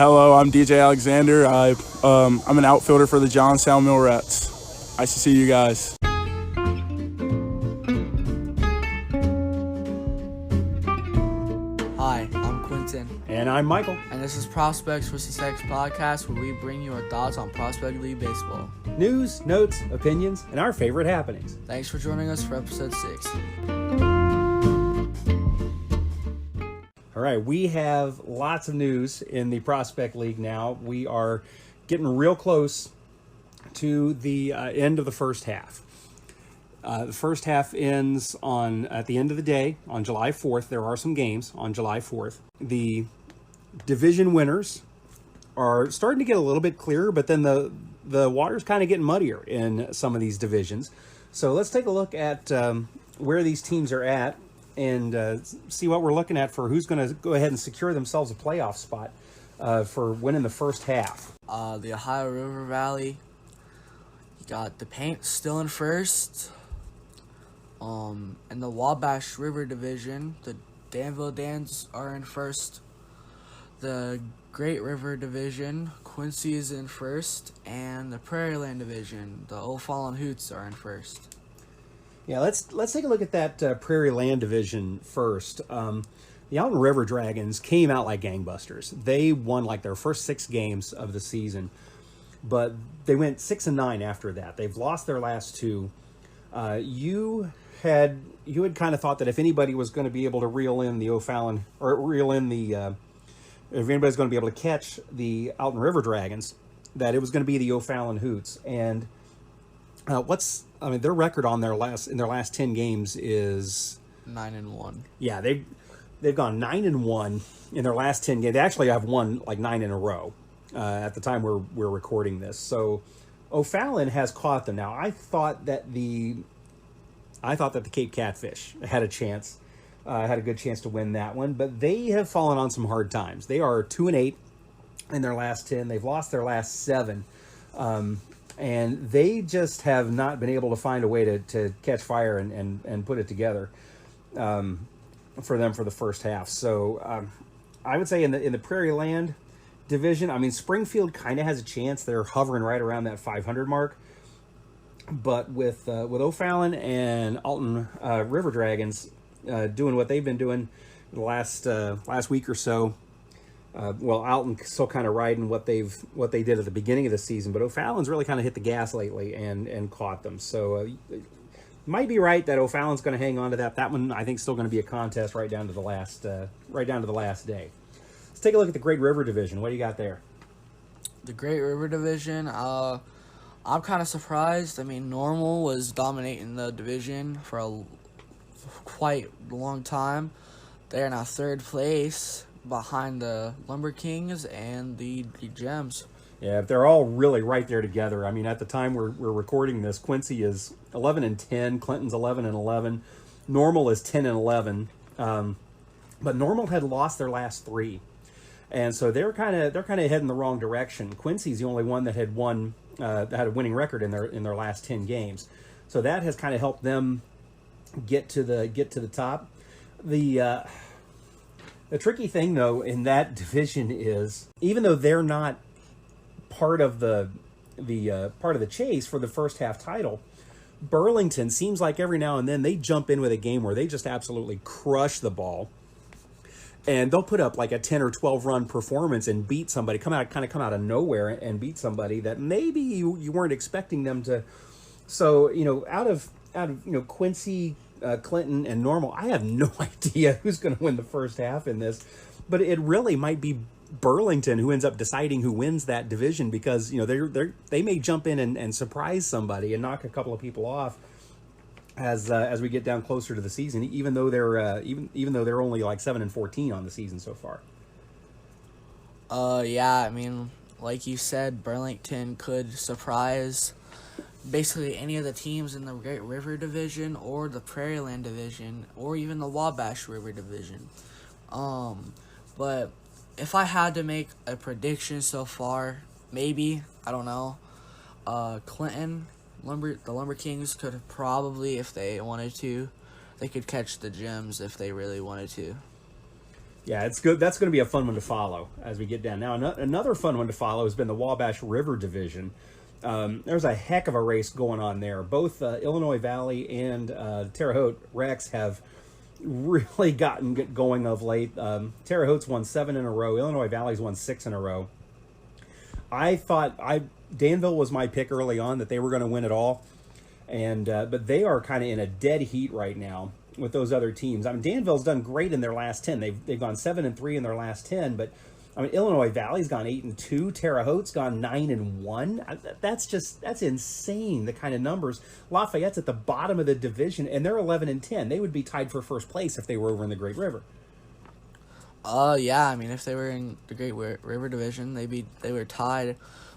Hello, I'm DJ Alexander. I'm an outfielder for the Johnstown Millrets. Nice to see you guys. Hi, I'm Quenton. And I'm Michael. And this is Prospects for Sussex podcast, where we bring you our thoughts on Prospect League baseball. News, notes, opinions, and our favorite happenings. Thanks for joining us for episode 6. All right, we have lots of news in the Prospect League now. We are getting real close to the end of the first half. The first half ends at the end of the day on July 4th. There are some games on July 4th. The division winners are starting to get a little bit clearer, but then the water's kind of getting muddier in some of these divisions. So let's take a look at where these teams are at and see what we're looking at for who's going to go ahead and secure themselves a playoff spot for winning the first half. The Ohio River Valley, you got the Paint still in first. In the Wabash River Division, the Danville Dans are in first. The Great River Division, Quincy is in first. And the Prairie Land Division, the O'Fallon Hoots are in first. Yeah, let's take a look at that Prairie Land Division first. The Alton River Dragons came out like gangbusters. They won like their first 6 games of the season, but they went 6-9 after that. They've lost their last 2. You had kind of thought that if anybody was going to be able to reel in the O'Fallon, or reel in the, if anybody's going to be able to catch the Alton River Dragons, that it was going to be the O'Fallon Hoots. And their record in their last 10 games is 9-1. Yeah, they've gone 9-1 in their last 10 games. They actually have won like 9 in a row at the time we're recording this. So O'Fallon has caught them. Now I thought that the Cape Catfish had a chance, had a good chance to win that one, but they have fallen on some hard times. They are 2-8 in their last 10. They've lost their last 7. And they just have not been able to find a way to catch fire and put it together for them for the first half. So I would say in the Prairie Land Division, Springfield kind of has a chance. They're hovering right around that 500 mark. But with O'Fallon and Alton River Dragons doing what they've been doing the last week or so, Alton still kind of riding what they did at the beginning of the season, but O'Fallon's really kind of hit the gas lately and caught them. So might be right that O'Fallon's going to hang on to that. That one I think is still going to be a contest right down to the last day. Let's take a look at the Great River Division. What do you got there? The Great River Division, I'm kind of surprised. Normal was dominating the division for a quite long time. They are now third place, behind the Lumber Kings and the Gems. Yeah, they're all really right there together. At the time we're recording this, Quincy is 11-10, Clinton's 11-11, Normal is 10-11, but Normal had lost their last 3, and so they're kind of heading the wrong direction. Quincy's the only one that had won, that had a winning record in their last 10 games, so that has kind of helped them get to the top. The tricky thing, though, in that division is, even though they're not part of the chase for the first half title, Burlington seems like every now and then they jump in with a game where they just absolutely crush the ball, and they'll put up like a 10 or 12 run performance and beat somebody, come out of nowhere and beat somebody that maybe you weren't expecting them to. So out of Quincy, Clinton, and Normal, I have no idea who's going to win the first half in this, but it really might be Burlington who ends up deciding who wins that division, because they may jump in and surprise somebody and knock a couple of people off as we get down closer to the season, even though they're even though they're only like 7-14 on the season so far. Like you said, Burlington could surprise basically any of the teams in the Great River Division or the Prairie Land Division or even the Wabash River Division. But if I had to make a prediction so far, maybe, I don't know, Clinton, the Lumber Kings could probably, if they wanted to, they could catch the Gems if they really wanted to. Yeah, it's good. That's going to be a fun one to follow as we get down. Now, another fun one to follow has been the Wabash River Division. There's a heck of a race going on there. Both Illinois Valley and Terre Haute Rex have really gotten going of late. Terre Haute's won 7 in a row. Illinois Valley's won 6 in a row. I thought Danville was my pick early on that they were going to win it all, and but they are kind of in a dead heat right now with those other teams. I mean, Danville's done great in their last 10. They've gone 7-3 in their last 10, but I mean, Illinois Valley's gone 8-2. Terre Haute's gone 9-1. That's insane. The kind of numbers. Lafayette's at the bottom of the division, and they're 11-10. They would be tied for first place if they were over in the Great River. Yeah. I mean, if they were in the Great River Division, they were tied.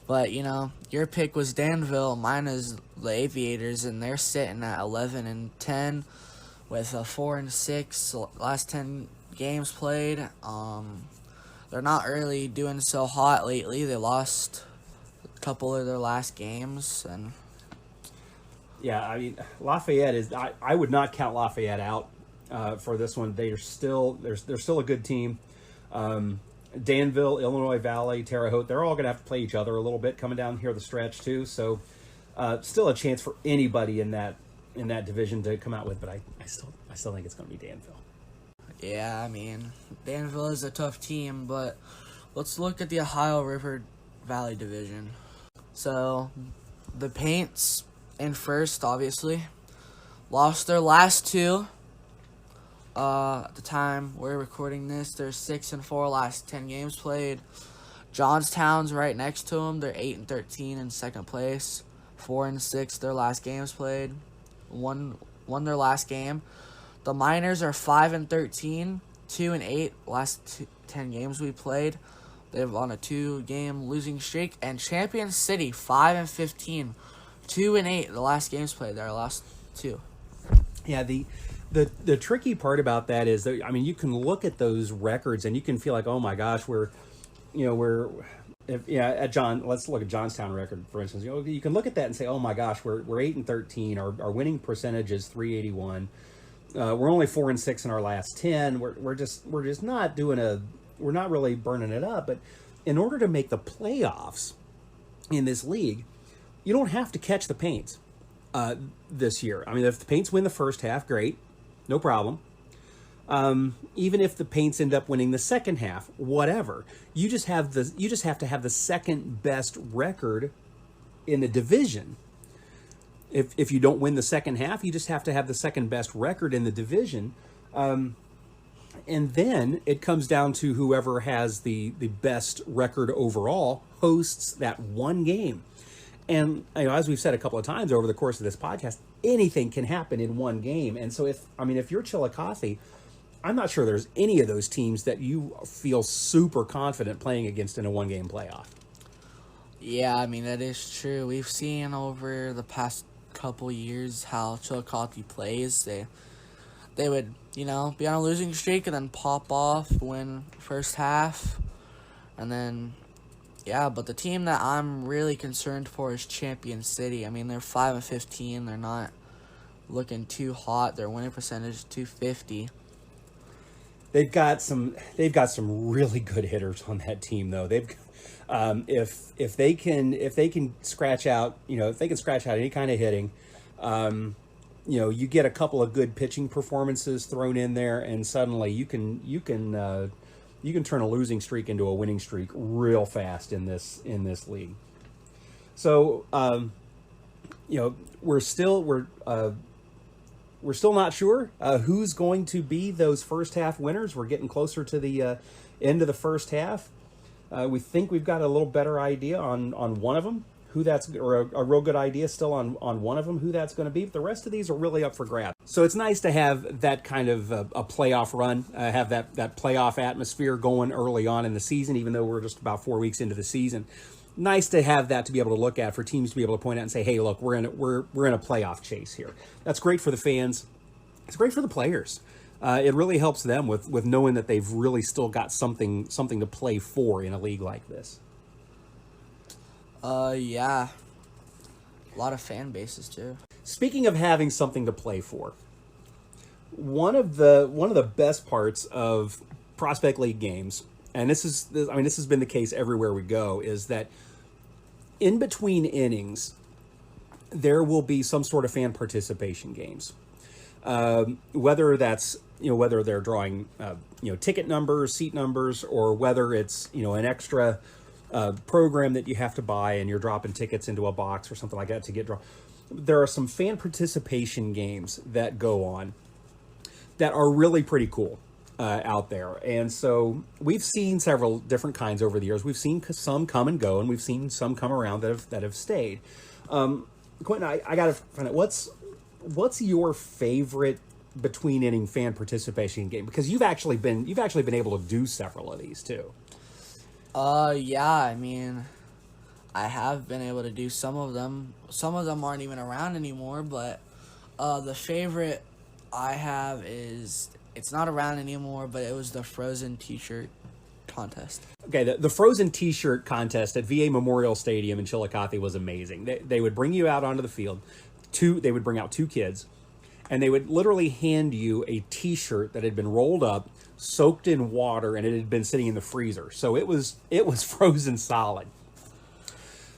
But your pick was Danville. Mine is the Aviators, and they're sitting at 11-10 with a 4-6 last 10 games played. They're not really doing so hot lately. They lost a couple of their last games, and yeah, I mean, Lafayette is. I would not count Lafayette out for this one. They're still a good team. Danville, Illinois Valley, Terre Haute, they're all going to have to play each other a little bit coming down here the stretch too. So, still a chance for anybody in that division to come out with. But I still think it's going to be Danville. yeah, I mean, Danville is a tough team, but let's look at the Ohio River Valley Division. So, the Paints in first, obviously, lost their last 2. At the time we're recording this, they're 6-4 last 10 games played. Johnstown's right next to them. They're 8-13 in second place. 4-6 their last games played. Won their last game. The Miners are 5-13, 2-8 last 10 games we played. They're on a 2-game losing streak. And Champion City 5-15, 2-8 the last games played. Their last 2. Yeah, the tricky part about that is that, I mean, you can look at those records and you can feel like, oh my gosh, let's look at Johnstown record, for instance. You can look at that and say, oh my gosh, we're 8-13. Our winning percentage is .381. We're only 4-6 in our last 10. We're just not we're not really burning it up. But in order to make the playoffs in this league, you don't have to catch the Paints this year. I mean, if the Paints win the first half, great, no problem. Even if the Paints end up winning the second half, whatever. You just have to have the second best record in the division. If you don't win the second half, you just have to have the second best record in the division. And then it comes down to whoever has the best record overall hosts that one game. And as we've said a couple of times over the course of this podcast, anything can happen in one game. And so if you're Chillicothe, I'm not sure there's any of those teams that you feel super confident playing against in a one-game playoff. Yeah, I mean, that is true. We've seen over the past couple years how Chillicothe plays. They would, be on a losing streak and then pop off, win first half, and then, yeah, but the team that I'm really concerned for is Champion City. I mean, they're 5-15. They're not looking too hot. Their winning percentage is .250. They've got some really good hitters on that team, though. They've if they can scratch out any kind of hitting, you get a couple of good pitching performances thrown in there, and suddenly you can turn a losing streak into a winning streak real fast in this league. So we're still not sure who's going to be those first half winners. We're getting closer to the end of the first half. We think we've got a little better idea on one of them, or a real good idea still on one of them, who that's going to be. But the rest of these are really up for grabs. So it's nice to have that kind of a playoff run, have that playoff atmosphere going early on in the season, even though we're just about 4 weeks into the season. Nice to have that to be able to look at, for teams to be able to point out and say, hey, look, we're in a playoff chase here. That's great for the fans. It's great for the players. It really helps them with knowing that they've really still got something to play for in a league like this. Yeah. A lot of fan bases too. Speaking of having something to play for, one of the best parts of Prospect League games, and this has been the case everywhere we go, is that in between innings, there will be some sort of fan participation games. Whether that's, whether they're drawing, ticket numbers, seat numbers, or whether it's, an extra program that you have to buy and you're dropping tickets into a box or something like that to get drawn. There are some fan participation games that go on that are really pretty cool out there. And so we've seen several different kinds over the years. We've seen some come and go, and we've seen some come around that have stayed. Quenton, I got to find out, what's your favorite between inning fan participation game? Because you've actually been able to do several of these too. Yeah, I mean, I have been able to do some of them. Some of them aren't even around anymore, but the favorite I have is, it's not around anymore, but it was the Frozen t-shirt contest. Okay, the Frozen t-shirt contest at VA Memorial Stadium in Chillicothe was amazing. They would bring you out onto the field. They would bring out 2 kids, and they would literally hand you a t-shirt that had been rolled up, soaked in water, and it had been sitting in the freezer. So it was frozen solid.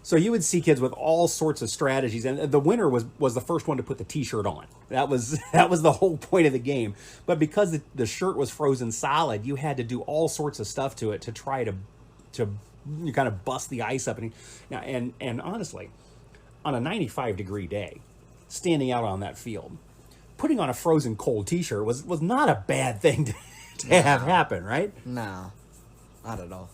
So you would see kids with all sorts of strategies, and the winner was the first one to put the t-shirt on. That was the whole point of the game. But because the shirt was frozen solid, you had to do all sorts of stuff to it to try to you kind of bust the ice up. And honestly, on a 95-degree day, standing out on that field, putting on a frozen cold t-shirt was not a bad thing to have happen, right? No, not at all.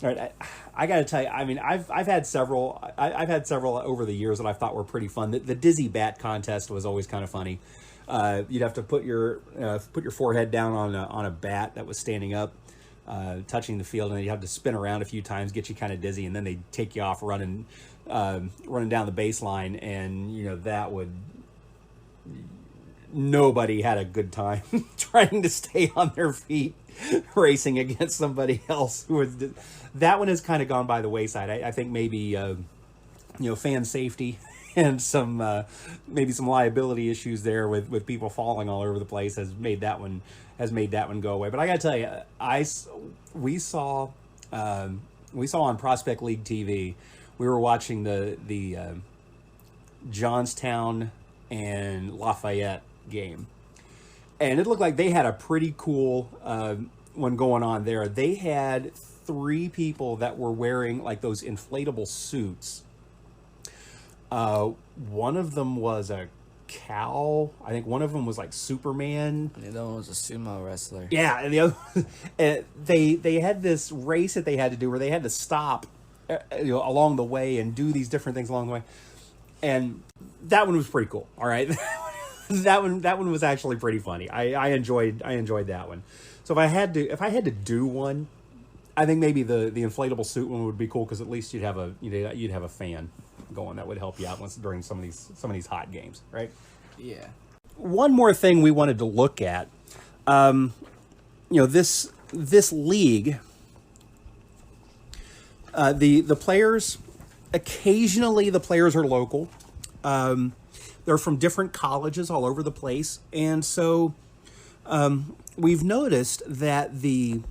All right, I got to tell you, I mean, I've had several over the years that I thought were pretty fun. The Dizzy Bat contest was always kind of funny. You'd have to put your forehead down on a bat that was standing up, touching the field, and you have to spin around a few times, get you kind of dizzy, and then they take you off running down the baseline, and that would. Nobody had a good time trying to stay on their feet, racing against somebody else who was. That one has kind of gone by the wayside. I think maybe fan safety and some maybe some liability issues there with people falling all over the place has made that one go away. But I got to tell you, we saw on Prospect League TV, we were watching the Johnstown and Lafayette game, and it looked like they had a pretty cool one going on there. They had 3 people that were wearing like those inflatable suits. One of them was a cow. I think one of them was like Superman. And the other one was a sumo wrestler. Yeah, and the other, they had this race that they had to do where they had to stop along the way and do these different things along the way. And that one was pretty cool. All right. that one was actually pretty funny. I enjoyed that one. So if I had to do one, I think maybe the inflatable suit one would be cool, because at least you'd have a fan going that would help you out during some of these hot games, right? Yeah. One more thing we wanted to look at, this league, the players, occasionally the players are local. They're from different colleges all over the place, and so we've noticed that the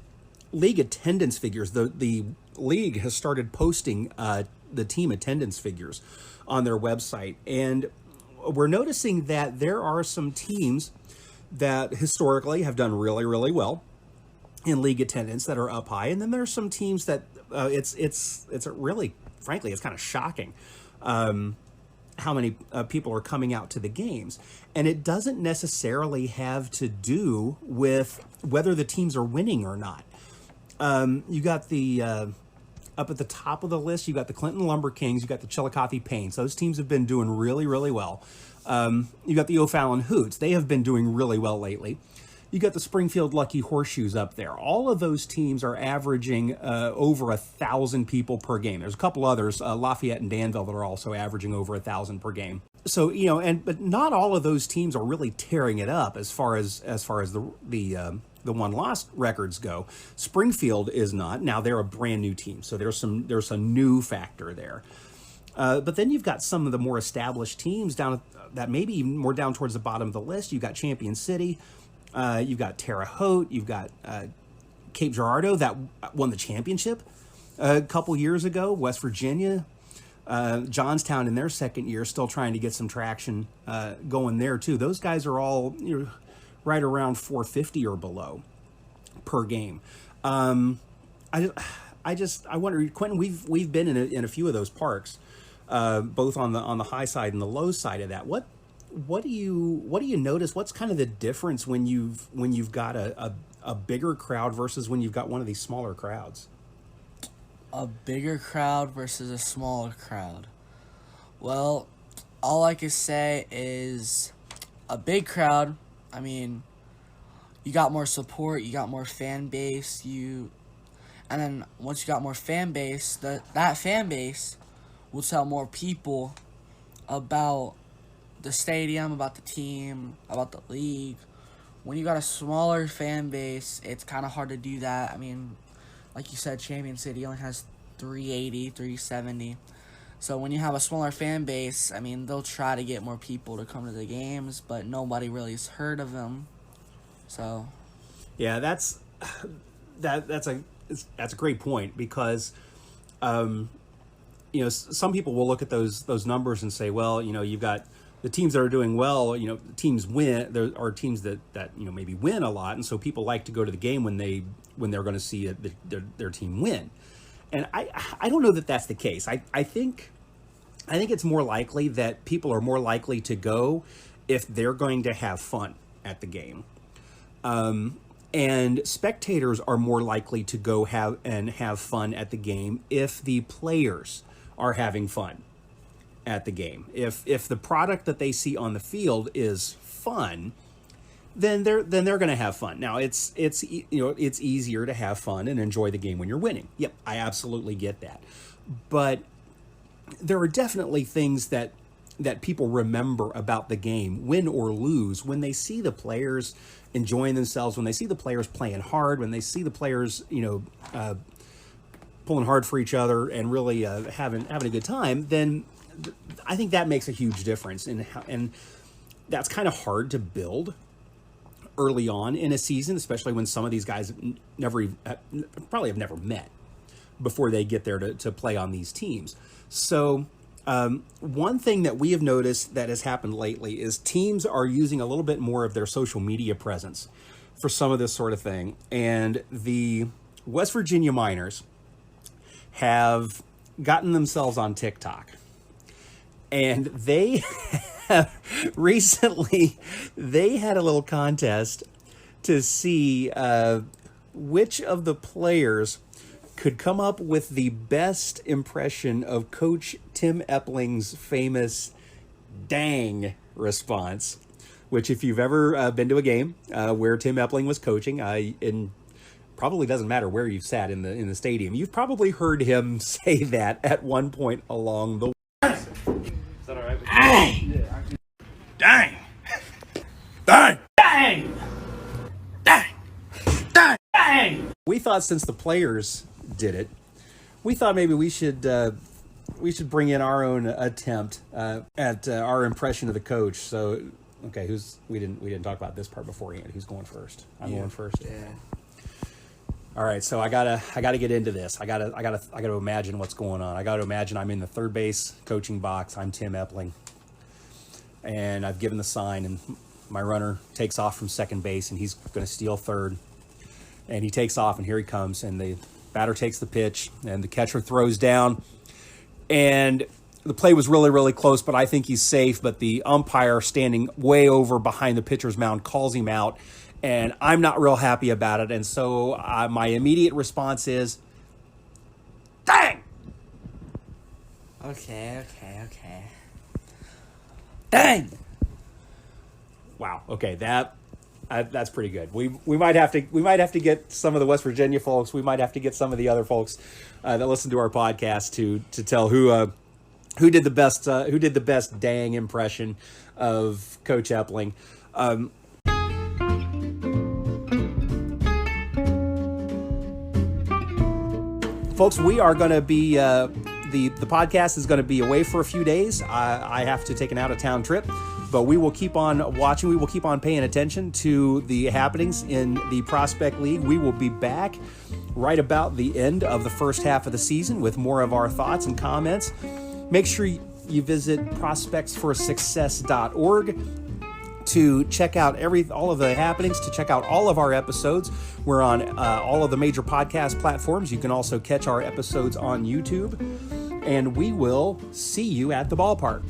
league attendance figures, the league has started posting the team attendance figures on their website, and we're noticing that there are some teams that historically have done really, really well in league attendance that are up high, and then there's some teams that it's really, frankly, it's kind of shocking how many people are coming out to the games. And it doesn't necessarily have to do with whether the teams are winning or not. You got the up at the top of the list, you got the Clinton Lumber Kings, you got the Chillicothe Pains. Those teams have been doing really, really well. You got the O'Fallon Hoots. They have been doing really well lately. You got the Springfield Lucky Horseshoes up there. All of those teams are averaging over 1,000 people per game. There's a couple others, Lafayette and Danville, that are also averaging over 1,000 per game. So, but not all of those teams are really tearing it up as far as the won-loss records go. Springfield is not. Now they're a brand new team, so there's a new factor there. But then you've got some of the more established teams down that maybe even more down towards the bottom of the list. You've got Champion City. You've got Terre Haute. You've got Cape Girardeau that won the championship a couple years ago. West Virginia, Johnstown in their second year, still trying to get some traction going there too. Those guys are all right around 450 or below per game. I wonder, Quenton, we've been in a few of those parks, both on the high side and the low side of that. What do you notice? What's kind of the difference when you've got a bigger crowd versus when you've got one of these smaller crowds? A bigger crowd versus a smaller crowd. Well, all I can say is a big crowd, I mean, you got more support, you got more fan base, and then once you got more fan base, that fan base will tell more people about the stadium, about the team, about the league. When you got a smaller fan base, it's kind of hard to do that. I mean, like you said, Champion City only has 380, 370. So when you have a smaller fan base, I mean, they'll try to get more people to come to the games, but nobody really has heard of them. So, yeah, that's a great point, because some people will look at those numbers and say, well, you've got the teams that are doing well, teams win. There are teams that maybe win a lot, and so people like to go to the game when they're going to see their team win. And I don't know that that's the case. I think it's more likely that people are more likely to go if they're going to have fun at the game. And spectators are more likely to go have fun at the game if the players are having fun at the game. If the product that they see on the field is fun, then they're going to have fun. Now it's easier to have fun and enjoy the game when you're winning. Yep, I absolutely get that. But there are definitely things that people remember about the game, win or lose, when they see the players enjoying themselves, when they see the players playing hard, when they see the players, pulling hard for each other and really having a good time. Then I think that makes a huge difference, and that's kind of hard to build early on in a season, especially when some of these guys probably have never met before they get there to play on these teams. So one thing that we have noticed that has happened lately is teams are using a little bit more of their social media presence for some of this sort of thing. And the West Virginia Miners have gotten themselves on TikTok. And they recently, they had a little contest to see which of the players could come up with the best impression of Coach Tim Epling's famous "dang" response, which if you've ever been to a game where Tim Epling was coaching, and probably doesn't matter where you've sat in the stadium, you've probably heard him say that at one point along the way. Is that all right with you? Dang! Dang! Dang! Dang! Dang! Dang! We thought since the players did it, we thought maybe we should bring in our own attempt at our impression of the coach. So, okay, we didn't talk about this part beforehand. Who's going first? I'm going first. Yeah. All right, so I gotta get into this. I gotta imagine what's going on. I gotta imagine I'm in the third base coaching box. I'm Tim Epling, and I've given the sign, and my runner takes off from second base, and he's going to steal third, and he takes off, and here he comes, and the batter takes the pitch, and the catcher throws down, and the play was really, really close, but I think he's safe. But the umpire, standing way over behind the pitcher's mound, calls him out, and I'm not real happy about it. And so my immediate response is, dang! Okay. Dang! Wow. Okay, that's pretty good. We might have to get some of the West Virginia folks. We might have to get some of the other folks that listen to our podcast to tell who did the best dang impression of Coach Epling. Folks, we are going to be the podcast is going to be away for a few days. I have to take an out of town trip, But we will keep on watching. We will keep on paying attention to the happenings in the Prospect League. We will be back right about the end of the first half of the season with more of our thoughts and comments. Make sure you visit prospectsforsuccess.org to check out all of the happenings, to check out all of our episodes. We're on all of the major podcast platforms. You can also catch our episodes on YouTube. And we will see you at the ballpark.